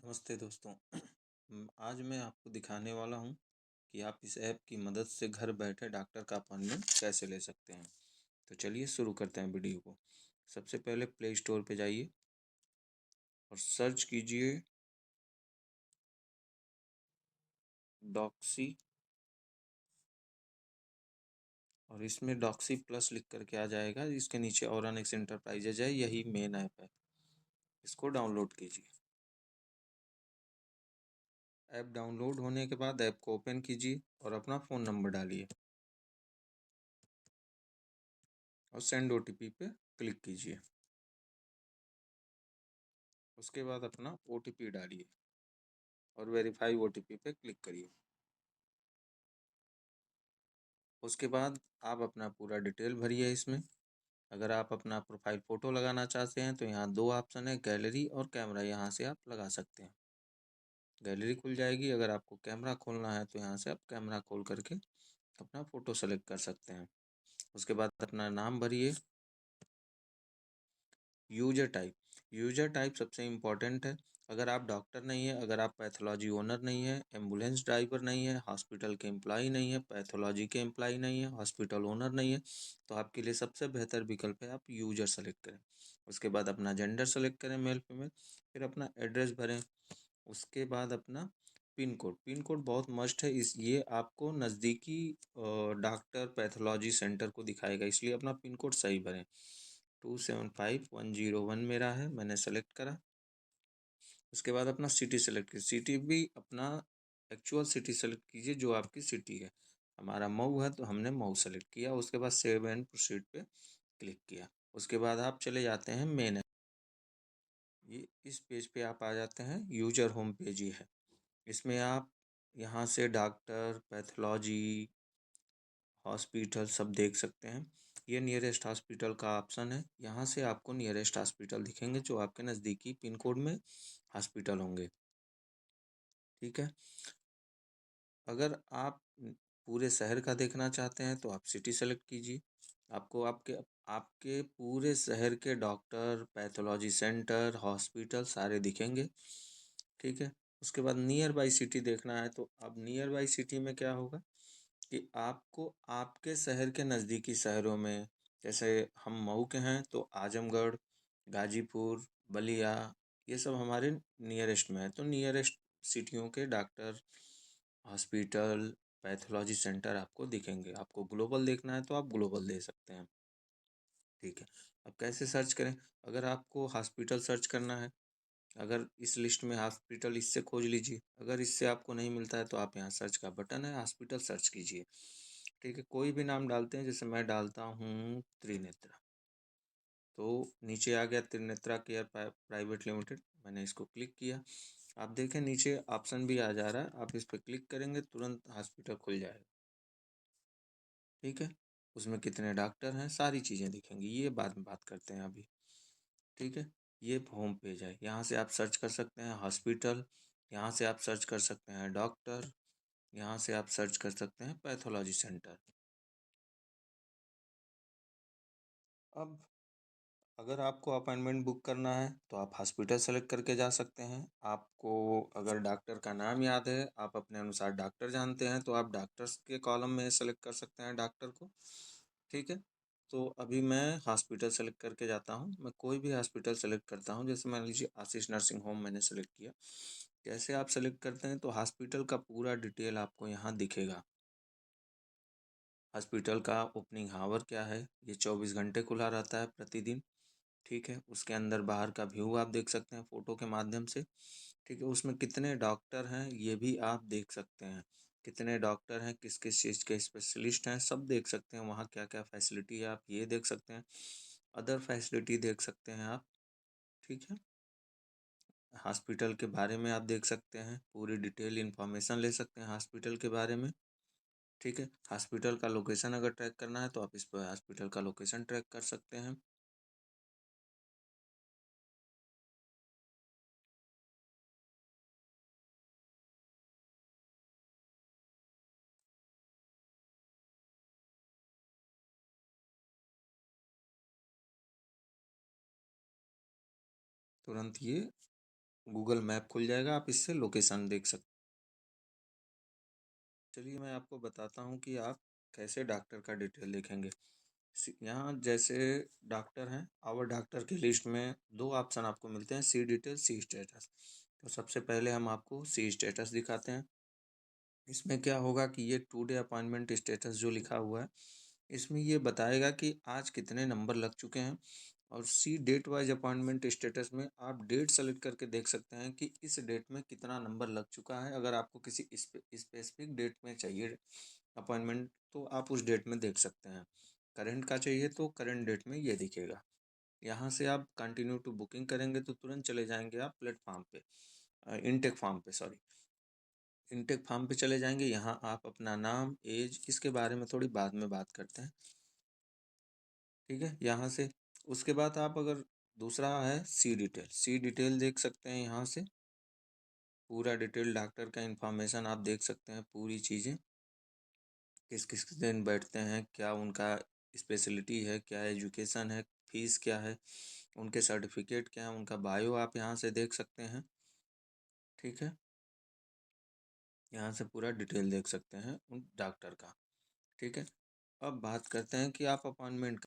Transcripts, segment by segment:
नमस्ते दोस्तों। आज मैं आपको दिखाने वाला हूँ कि आप इस ऐप की मदद से घर बैठे डॉक्टर का अपॉइंटमेंट कैसे ले सकते हैं। तो चलिए शुरू करते हैं वीडियो को। सबसे पहले प्ले स्टोर पे जाइए और सर्च कीजिए डॉक्सी, और इसमें डॉक्सी प्लस लिख करके आ जाएगा। इसके नीचे ऑरनिक्स एंटरप्राइजेज है, यही मेन ऐप है। इसको डाउनलोड कीजिए। ऐप डाउनलोड होने के बाद ऐप को ओपन कीजिए और अपना फ़ोन नंबर डालिए और सेंड ओटीपी पे क्लिक कीजिए। उसके बाद अपना ओटीपी डालिए और वेरीफाई ओटीपी पे क्लिक करिए। उसके बाद आप अपना पूरा डिटेल भरिए इसमें। अगर आप अपना प्रोफाइल फ़ोटो लगाना चाहते हैं तो यहाँ दो ऑप्शन है, गैलरी और कैमरा। यहाँ से आप लगा सकते हैं। गैलरी खुल जाएगी। अगर आपको कैमरा खोलना है तो यहाँ से आप कैमरा खोल करके अपना फ़ोटो सेलेक्ट कर सकते हैं। उसके बाद अपना नाम भरिए। यूजर टाइप सबसे इम्पोर्टेंट है। अगर आप डॉक्टर नहीं है, अगर आप पैथोलॉजी ओनर नहीं है, एम्बुलेंस ड्राइवर नहीं है, हॉस्पिटल के एम्प्लॉई नहीं है, पैथोलॉजी के एम्प्लॉई नहीं है, हॉस्पिटल ओनर नहीं है, तो आपके लिए सबसे बेहतर विकल्प है आप यूजर सेलेक्ट करें। उसके बाद अपना जेंडर सेलेक्ट करें, मेल फीमेल। फिर अपना एड्रेस भरें। उसके बाद अपना पिन कोड बहुत मस्ट है। ये आपको नज़दीकी डॉक्टर पैथोलॉजी सेंटर को दिखाएगा, इसलिए अपना पिन कोड सही भरें। 275101 मेरा है, मैंने सेलेक्ट करा। उसके बाद अपना सिटी सेलेक्ट कीजिए। सिटी भी अपना एक्चुअल सिटी सेलेक्ट कीजिए जो आपकी सिटी है। हमारा मऊ है तो हमने मऊ सेलेक्ट किया। उसके बाद सेव एंड प्रोसीड पे क्लिक किया। उसके बाद आप चले जाते हैं मेन। ये इस पेज पे आप आ जाते हैं। यूजर होम पेज ही है। इसमें आप यहाँ से डॉक्टर, पैथोलॉजी, हॉस्पिटल सब देख सकते हैं। ये नियरेस्ट हॉस्पिटल का ऑप्शन है। यहाँ से आपको नियरेस्ट हॉस्पिटल दिखेंगे जो आपके नज़दीकी पिन कोड में हॉस्पिटल होंगे। ठीक है। अगर आप पूरे शहर का देखना चाहते हैं तो आप सिटी सेलेक्ट कीजिए। आपको आपके आपके पूरे शहर के डॉक्टर, पैथोलॉजी सेंटर, हॉस्पिटल सारे दिखेंगे। ठीक है। उसके बाद नियर बाई सिटी देखना है तो अब नियर बाई सिटी में क्या होगा कि आपको आपके शहर के नज़दीकी शहरों में, जैसे हम मऊ के हैं तो आजमगढ़, गाजीपुर, बलिया, ये सब हमारे नियरेस्ट में है। तो नियरेस्ट सिटियों के डॉक्टर, हॉस्पिटल, पैथोलॉजी सेंटर आपको दिखेंगे। आपको ग्लोबल देखना है तो आप ग्लोबल दे सकते हैं। ठीक है। अब कैसे सर्च करें? अगर आपको हॉस्पिटल सर्च करना है, अगर इस लिस्ट में हॉस्पिटल, इससे खोज लीजिए। अगर इससे आपको नहीं मिलता है तो आप यहाँ सर्च का बटन है, हॉस्पिटल सर्च कीजिए। ठीक है। कोई भी नाम डालते हैं, जैसे मैं डालता हूँ त्रिनेत्रा, तो नीचे आ गया त्रिनेत्रा केयर प्राइवेट लिमिटेड। मैंने इसको क्लिक किया। आप देखें नीचे ऑप्शन भी आ जा रहा है, आप इस पर क्लिक करेंगे तुरंत हॉस्पिटल खुल जाएगा। ठीक है। उसमें कितने डॉक्टर हैं, सारी चीज़ें दिखेंगी। ये बाद में बात करते हैं अभी। ठीक है। ये होम पेज है। यहाँ से आप सर्च कर सकते हैं हॉस्पिटल, यहाँ से आप सर्च कर सकते हैं डॉक्टर, यहाँ से आप सर्च कर सकते हैं पैथोलॉजी सेंटर। अब अगर आपको अपॉइंटमेंट बुक करना है तो आप हॉस्पिटल सेलेक्ट करके जा सकते हैं। आपको अगर डॉक्टर का नाम याद है, आप अपने अनुसार डॉक्टर जानते हैं, तो आप डॉक्टर्स के कॉलम में सेलेक्ट कर सकते हैं डॉक्टर को। ठीक है। तो अभी मैं हॉस्पिटल सेलेक्ट करके जाता हूँ। मैं कोई भी हॉस्पिटल सेलेक्ट करता हूँ, जैसे मान लीजिए आशीष नर्सिंग होम मैंने सेलेक्ट किया। कैसे आप सेलेक्ट करते हैं तो हॉस्पिटल का पूरा डिटेल आपको यहाँ दिखेगा। हॉस्पिटल का ओपनिंग हावर क्या है, ये 24 घंटे खुला रहता है प्रतिदिन। ठीक है। उसके अंदर बाहर का व्यू आप देख सकते हैं फ़ोटो के माध्यम से। ठीक है। उसमें कितने डॉक्टर हैं ये भी आप देख सकते हैं। कितने डॉक्टर हैं, किस किस चीज़ के स्पेशलिस्ट हैं, सब देख सकते हैं। वहाँ क्या क्या फैसिलिटी है आप ये देख सकते हैं। अदर फैसिलिटी देख सकते हैं आप। ठीक है। हॉस्पिटल के बारे में आप देख सकते हैं, पूरी डिटेल इन्फॉर्मेशन ले सकते हैं हॉस्पिटल के बारे में। ठीक है। हॉस्पिटल का लोकेशन अगर ट्रैक करना है तो आप इस पर हॉस्पिटल का लोकेशन ट्रैक कर सकते हैं। तुरंत ये गूगल मैप खुल जाएगा, आप इससे लोकेशन देख सकते। चलिए मैं आपको बताता हूँ कि आप कैसे डॉक्टर का डिटेल देखेंगे। यहाँ जैसे डॉक्टर हैं, आवर डॉक्टर की लिस्ट में दो ऑप्शन आपको मिलते हैं, सी डिटेल, सी स्टेटस। तो सबसे पहले हम आपको सी स्टेटस दिखाते हैं। इसमें क्या होगा कि ये टुडे अपॉइंटमेंट स्टेटस जो लिखा हुआ है, इसमें ये बताएगा कि आज कितने नंबर लग चुके हैं। और सी डेट वाइज अपॉइंटमेंट स्टेटस में आप डेट सेलेक्ट करके देख सकते हैं कि इस डेट में कितना नंबर लग चुका है। अगर आपको किसी स्पेसिफिक डेट में चाहिए अपॉइंटमेंट तो आप उस डेट में देख सकते हैं। करंट का चाहिए तो करंट डेट में ये दिखेगा। यहाँ से आप कंटिन्यू टू बुकिंग करेंगे तो तुरंत चले जाएंगे आप प्लेटफॉर्म पे, इनटेक फॉर्म पे, सॉरी, इनटेक फॉर्म पे चले जाएंगे। यहाँ आप अपना नाम, एज, इसके बारे में थोड़ी बाद में बात करते हैं, ठीक है। यहाँ से उसके बाद आप अगर दूसरा है सी डिटेल, सी डिटेल देख सकते हैं। यहाँ से पूरा डिटेल डॉक्टर का इंफॉर्मेशन आप देख सकते हैं, पूरी चीज़ें, किस किस दिन बैठते हैं, क्या उनका स्पेशलिटी है, क्या एजुकेशन है, फीस क्या है, उनके सर्टिफिकेट क्या है, उनका बायो आप यहाँ से देख सकते हैं, ठीक है। यहाँ से पूरा डिटेल देख सकते हैं उन डॉक्टर का, ठीक है। अब बात करते हैं कि आप अपॉइंटमेंट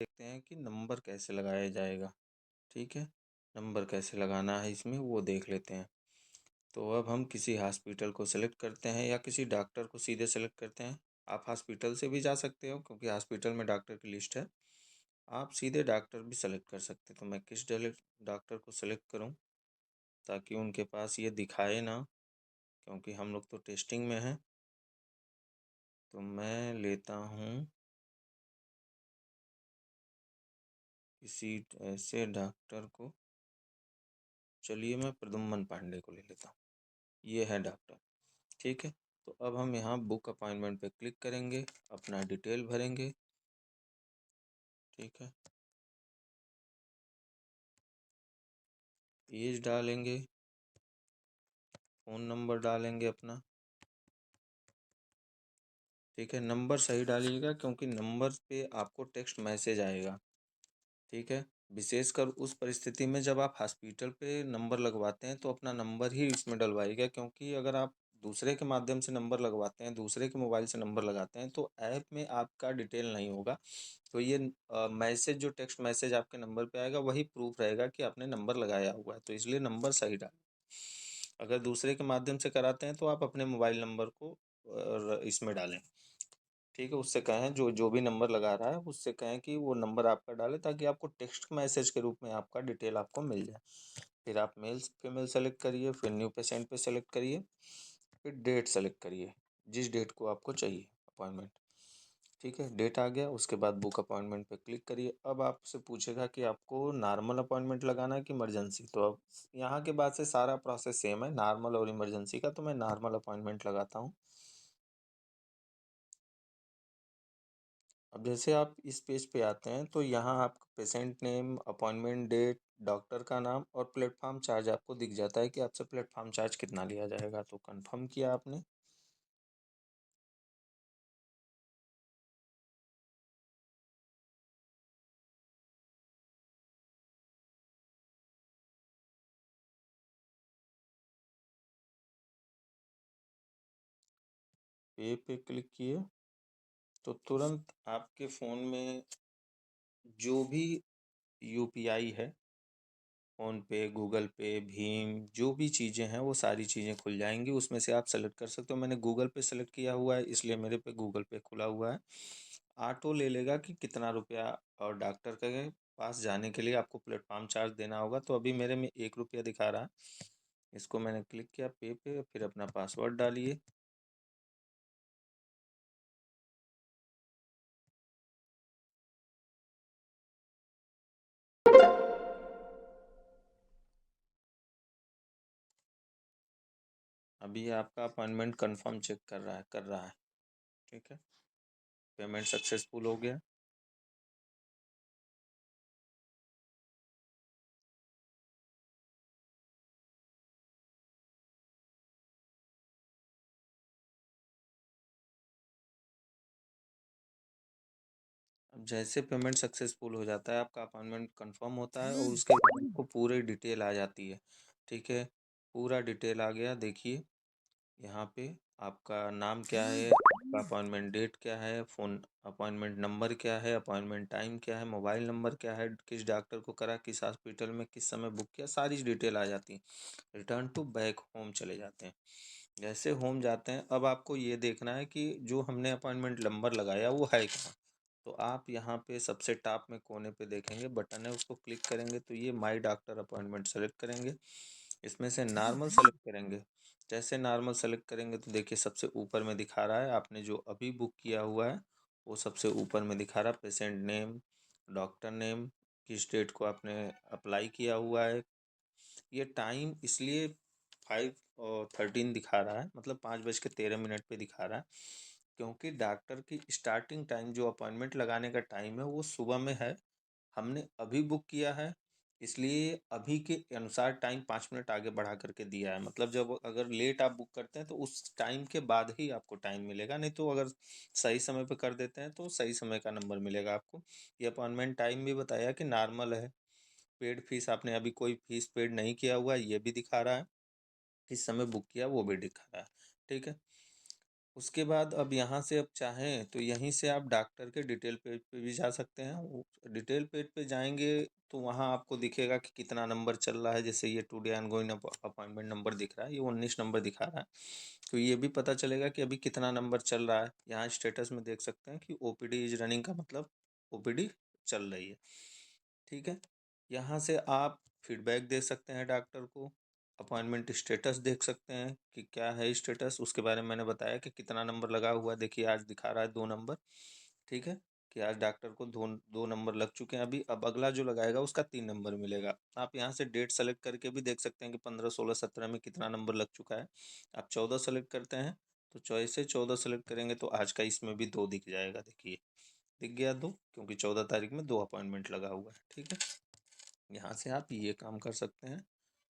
देखते हैं कि नंबर कैसे लगाया जाएगा, ठीक है। नंबर कैसे लगाना है इसमें वो देख लेते हैं। तो अब हम किसी हॉस्पिटल को सेलेक्ट करते हैं या किसी डॉक्टर को सीधे सेलेक्ट करते हैं। आप हॉस्पिटल से भी जा सकते हो क्योंकि हॉस्पिटल में डॉक्टर की लिस्ट है। आप सीधे डॉक्टर भी सेलेक्ट कर सकते हैं। तो मैं किस डॉक्टर को सेलेक्ट करूं ताकि उनके पास ये दिखाए ना, क्योंकि हम लोग तो टेस्टिंग में हैं। तो मैं लेता हूं किसी ऐसे डॉक्टर को, चलिए मैं प्रद्युम्न पांडे को ले लेता हूँ। ये है डॉक्टर, ठीक है। तो अब हम यहाँ बुक अपॉइंटमेंट पे क्लिक करेंगे, अपना डिटेल भरेंगे, ठीक है। एज डालेंगे, फ़ोन नंबर डालेंगे अपना, ठीक है। नंबर सही डालिएगा क्योंकि नंबर पे आपको टेक्स्ट मैसेज आएगा, ठीक है। विशेषकर उस परिस्थिति में जब आप हॉस्पिटल पे नंबर लगवाते हैं तो अपना नंबर ही इसमें डलवाइएगा, क्योंकि अगर आप दूसरे के माध्यम से नंबर लगवाते हैं, दूसरे के मोबाइल से नंबर लगाते हैं तो ऐप में आपका डिटेल नहीं होगा। तो ये मैसेज जो टेक्स्ट मैसेज आपके नंबर पे आएगा वही प्रूफ रहेगा कि आपने नंबर लगाया हुआ है। तो इसलिए नंबर सही डालें। अगर दूसरे के माध्यम से कराते हैं तो आप अपने मोबाइल नंबर को इसमें डालें, ठीक है। उससे कहें जो जो भी नंबर लगा रहा है उससे कहें कि वो नंबर आपका डाले ताकि आपको टेक्स्ट मैसेज के रूप में आपका डिटेल आपको मिल जाए। फिर आप मेल फीमेल सेलेक्ट करिए, फिर न्यू पेशेंट पे सेलेक्ट करिए, फिर डेट सेलेक्ट करिए, जिस डेट को आपको चाहिए अपॉइंटमेंट, ठीक है। डेट आ गया, उसके बाद बुक अपॉइंटमेंट पे क्लिक करिए। अब आपसे पूछेगा कि आपको नॉर्मल अपॉइंटमेंट लगाना है कि इमरजेंसी। तो अब यहाँ के बाद से सारा प्रोसेस सेम है, नॉर्मल और इमरजेंसी का। तो मैं नॉर्मल अपॉइंटमेंट लगाता हूँ। अब जैसे आप इस पेज पे आते हैं तो यहाँ आपका patient name, appointment date, doctor का नाम और प्लेटफॉर्म चार्ज आपको दिख जाता है कि आपसे प्लेटफॉर्म चार्ज कितना लिया जाएगा। तो कंफर्म किया आपने। पे क्लिक किए तो तुरंत आपके फ़ोन में जो भी यूपीआई है, फ़ोन पे, गूगल पे, भीम, जो भी चीज़ें हैं वो सारी चीज़ें खुल जाएंगी। उसमें से आप सेलेक्ट कर सकते हो। मैंने गूगल पे सेलेक्ट किया हुआ है इसलिए मेरे पे गूगल पे खुला हुआ है। ऑटो ले लेगा कि कितना रुपया, और डॉक्टर के पास जाने के लिए आपको प्लेटफॉर्म चार्ज देना होगा। तो अभी मेरे में 1 रुपया दिखा रहा है। इसको मैंने क्लिक किया पे, फिर अपना पासवर्ड डालिए। अभी आपका अपॉइंटमेंट कंफर्म चेक कर रहा है, ठीक है। पेमेंट सक्सेसफुल हो गया। अब जैसे पेमेंट सक्सेसफुल हो जाता है, आपका अपॉइंटमेंट कंफर्म होता है और उसके बाद आपको पूरी डिटेल आ जाती है। ठीक है, पूरा डिटेल आ गया। देखिए यहाँ पे आपका नाम क्या है, आपका अपॉइंटमेंट डेट क्या है, फ़ोन अपॉइंटमेंट नंबर क्या है, अपॉइंटमेंट टाइम क्या है, मोबाइल नंबर क्या है, किस डॉक्टर को करा, किस हॉस्पिटल में किस समय बुक किया, सारी डिटेल आ जाती है। रिटर्न टू बैक होम चले जाते हैं। जैसे होम जाते हैं, अब आपको ये देखना है कि जो हमने अपॉइंटमेंट नंबर लगाया वो है कहाँ। तो आप यहाँ पे सबसे टॉप में कोने पे देखेंगे बटन है, उसको क्लिक करेंगे तो ये माई डॉक्टर अपॉइंटमेंट सेलेक्ट करेंगे। इसमें से नॉर्मल सेलेक्ट करेंगे। जैसे नॉर्मल सेलेक्ट करेंगे तो देखिए सबसे ऊपर में दिखा रहा है आपने जो अभी बुक किया हुआ है वो सबसे ऊपर में दिखा रहा है। पेशेंट नेम, डॉक्टर नेम, किस डेट को आपने अप्लाई किया हुआ है। ये टाइम इसलिए 5:13 दिखा रहा है, मतलब 5:13 पे दिखा रहा है, क्योंकि डॉक्टर की स्टार्टिंग टाइम जो अपॉइंटमेंट लगाने का टाइम है वो सुबह में है। हमने अभी बुक किया है, इसलिए अभी के अनुसार टाइम 5 मिनट आगे बढ़ा करके दिया है। मतलब जब अगर लेट आप बुक करते हैं तो उस टाइम के बाद ही आपको टाइम मिलेगा, नहीं तो अगर सही समय पे कर देते हैं तो सही समय का नंबर मिलेगा आपको। ये अपॉइंटमेंट टाइम भी बताया कि नॉर्मल है। पेड फीस आपने अभी कोई फीस पेड नहीं किया हुआ है, ये भी दिखा रहा है। किस समय बुक किया वो भी दिखा रहा है। ठीक है, उसके बाद अब यहाँ से अब चाहें तो यहीं से आप डॉक्टर के डिटेल पेज पे भी जा सकते हैं। वो डिटेल पेज पे जाएंगे तो वहाँ आपको दिखेगा कि कितना नंबर चल रहा है। जैसे ये टुडे ऑनगोइंग अपॉइंटमेंट नंबर दिख रहा है, ये 19 नंबर दिखा रहा है, तो ये भी पता चलेगा कि अभी कितना नंबर चल रहा है। यहाँ स्टेटस में देख सकते हैं कि ओपीडी इज रनिंग का मतलब ओपीडी चल रही है। ठीक है, यहाँ से आप फीडबैक दे सकते हैं डॉक्टर को, अपॉइंटमेंट स्टेटस देख सकते हैं कि क्या है स्टेटस। उसके बारे में मैंने बताया कि कितना नंबर लगा हुआ है। देखिए आज दिखा रहा है 2 नंबर। ठीक है, कि आज डॉक्टर को दो दो नंबर लग चुके हैं अभी। अब अगला जो लगाएगा उसका 3 नंबर मिलेगा। आप यहाँ से डेट सेलेक्ट करके भी देख सकते हैं कि 15, 16, 17 में कितना नंबर लग चुका है। आप 14 सेलेक्ट करते हैं तो 14 सेलेक्ट करेंगे तो आज का इसमें भी 2 दिख जाएगा। देखिए दिख गया 2, क्योंकि 14 तारीख में 2 अपॉइंटमेंट लगा हुआ है। ठीक है, यहाँ से आप ये काम कर सकते हैं।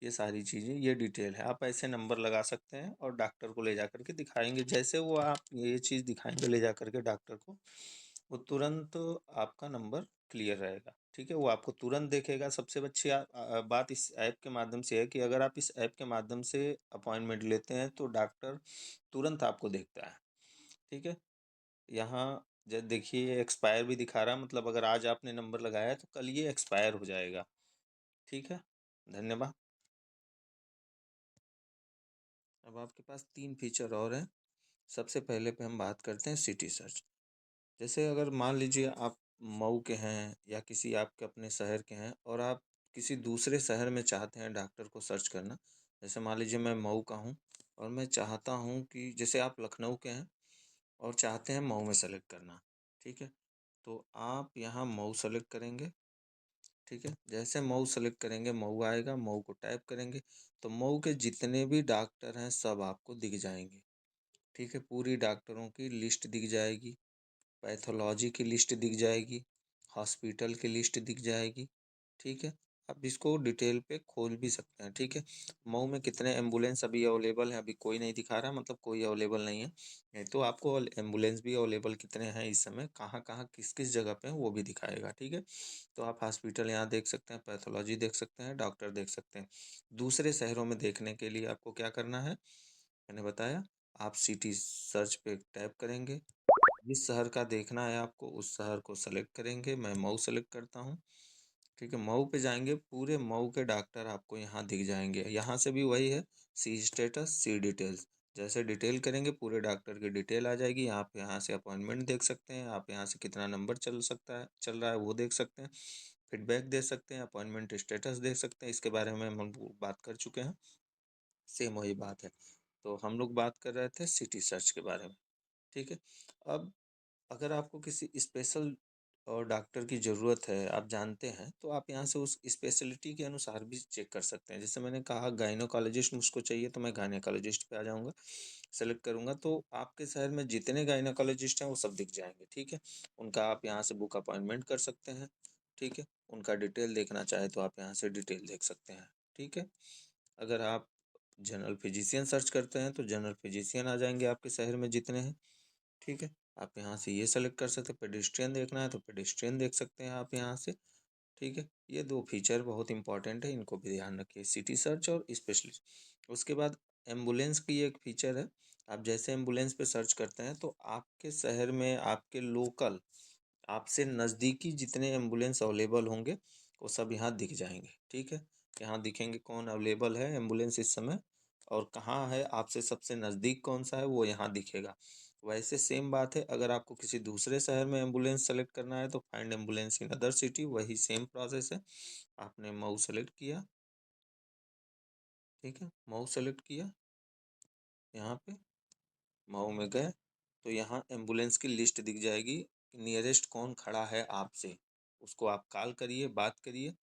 ये सारी चीज़ें, ये डिटेल है। आप ऐसे नंबर लगा सकते हैं और डॉक्टर को ले जा करके दिखाएंगे। जैसे वो आप ये चीज़ दिखाएंगे ले जा करके डॉक्टर को, वो तुरंत आपका नंबर क्लियर रहेगा। ठीक है, वो आपको तुरंत देखेगा। सबसे अच्छी बात इस ऐप के माध्यम से है कि अगर आप इस ऐप के माध्यम से अपॉइंटमेंट लेते हैं तो डॉक्टर तुरंत आपको देखता है। ठीक है, यहाँ जब देखिए एक्सपायर भी दिखा रहा है, मतलब अगर आज आपने नंबर लगाया है तो कल ये एक्सपायर हो जाएगा। ठीक है, धन्यवाद। अब आपके पास 3 फीचर और हैं। सबसे पहले पे हम बात करते हैं सिटी सर्च। जैसे अगर मान लीजिए आप मऊ के हैं या किसी आपके अपने शहर के हैं और आप किसी दूसरे शहर में चाहते हैं डॉक्टर को सर्च करना। जैसे मान लीजिए मैं मऊ का हूँ और मैं चाहता हूँ कि जैसे आप लखनऊ के हैं और चाहते हैं मऊ में सेलेक्ट करना। ठीक है, तो आप यहाँ मऊ सेलेक्ट करेंगे। ठीक है, जैसे मऊ सेलेक्ट करेंगे मऊ आएगा, मऊ को टाइप करेंगे तो मऊ के जितने भी डॉक्टर हैं सब आपको दिख जाएंगे। ठीक है, पूरी डॉक्टरों की लिस्ट दिख जाएगी, पैथोलॉजी की लिस्ट दिख जाएगी, हॉस्पिटल की लिस्ट दिख जाएगी। ठीक है, आप इसको डिटेल पे खोल भी सकते हैं। ठीक है, मऊ में कितने एम्बुलेंस अभी अवेलेबल हैं, अभी कोई नहीं दिखा रहा, मतलब कोई अवेलेबल नहीं है। नहीं तो आपको एम्बुलेंस भी अवेलेबल कितने हैं इस समय, कहाँ कहाँ किस किस जगह पे हैं वो भी दिखाएगा। ठीक है, तो आप हॉस्पिटल यहाँ देख सकते हैं, पैथोलॉजी देख सकते हैं, डॉक्टर देख सकते हैं। दूसरे शहरों में देखने के लिए आपको क्या करना है, मैंने बताया। आप सिटी सर्च पे टैप करेंगे, जिस शहर का देखना है आपको उस शहर को सेलेक्ट करेंगे। मैं मऊ सेलेक्ट करता हूँ। ठीक है, मऊ पे जाएंगे, पूरे मऊ के डॉक्टर आपको यहाँ दिख जाएंगे। यहाँ से भी वही है, सी स्टेटस सी डिटेल्स। जैसे डिटेल करेंगे पूरे डॉक्टर की डिटेल आ जाएगी। आप यहाँ से अपॉइंटमेंट देख सकते हैं, आप यहाँ से कितना नंबर चल रहा है वो देख सकते हैं, फीडबैक दे सकते हैं, अपॉइंटमेंट स्टेटस देख सकते हैं। इसके बारे में हम बात कर चुके हैं, सेम वही बात है। तो हम लोग बात कर रहे थे सिटी सर्च के बारे में। ठीक है, अब अगर आपको किसी स्पेशल और डॉक्टर की ज़रूरत है, आप जानते हैं, तो आप यहाँ से उस स्पेशलिटी के अनुसार भी चेक कर सकते हैं। जैसे मैंने कहा गायनोकोलॉजिस्ट मुझको चाहिए तो मैं गायनोकोलॉजिस्ट पे आ जाऊँगा, सेलेक्ट करूँगा तो आपके शहर में जितने गायनोकोलॉजिस्ट हैं वो सब दिख जाएंगे। ठीक है, उनका आप यहाँ से बुक अपॉइंटमेंट कर सकते हैं। ठीक है, उनका डिटेल देखना चाहे तो आप यहाँ से डिटेल देख सकते हैं। ठीक है, अगर आप जनरल फिजिशियन सर्च करते हैं तो जनरल फिजिशियन आ जाएंगे आपके शहर में जितने हैं। ठीक है, आप यहाँ से ये सेलेक्ट कर सकते हैं। पेडेस्ट्रियन देखना है तो पेडेस्ट्रियन देख सकते हैं आप यहाँ से, ठीक है। ये 2 फीचर बहुत इंपॉर्टेंट है, इनको भी ध्यान रखिए, सिटी सर्च और स्पेशलिस्ट। उसके बाद एम्बुलेंस की एक फीचर है, आप जैसे एम्बुलेंस पे सर्च करते हैं तो आपके शहर में, आपके लोकल, आपसे नज़दीकी जितने एम्बुलेंस अवेलेबल होंगे वो सब यहाँ दिख जाएंगे, ठीक है। यहाँ दिखेंगे कौन अवेलेबल है एम्बुलेंस इस समय, और कहाँ है आपसे सबसे नज़दीक कौन सा है वो यहाँ दिखेगा। वैसे सेम बात है, अगर आपको किसी दूसरे शहर में एम्बुलेंस सेलेक्ट करना है तो find ambulance in other city, वही सेम प्रोसेस है। आपने मऊ सेलेक्ट किया, ठीक है, मऊ सेलेक्ट किया, यहाँ पे मऊ में गए तो यहाँ एम्बुलेंस की लिस्ट दिख जाएगी, नियरेस्ट कौन खड़ा है आपसे, उसको आप कॉल करिए, बात करिए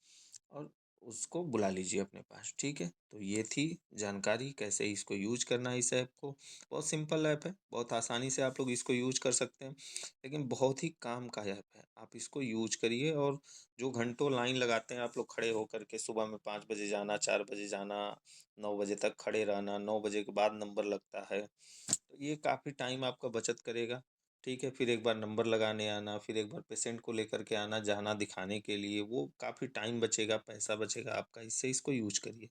और उसको बुला लीजिए अपने पास, ठीक है। तो ये थी जानकारी कैसे इसको यूज करना है इस ऐप को। बहुत सिंपल ऐप है, बहुत आसानी से आप लोग इसको यूज कर सकते हैं, लेकिन बहुत ही काम का ऐप है। आप इसको यूज करिए, और जो घंटों लाइन लगाते हैं आप लोग खड़े होकर के, सुबह में 5 बजे जाना, 4 बजे जाना, 9 बजे तक खड़े रहना, 9 बजे के बाद नंबर लगता है, तो ये काफ़ी टाइम आपका बचत करेगा, ठीक है। फिर एक बार नंबर लगाने आना, फिर एक बार पेशेंट को लेकर के आना जाना दिखाने के लिए, वो काफ़ी टाइम बचेगा, पैसा बचेगा आपका, इससे इसको यूज करिए।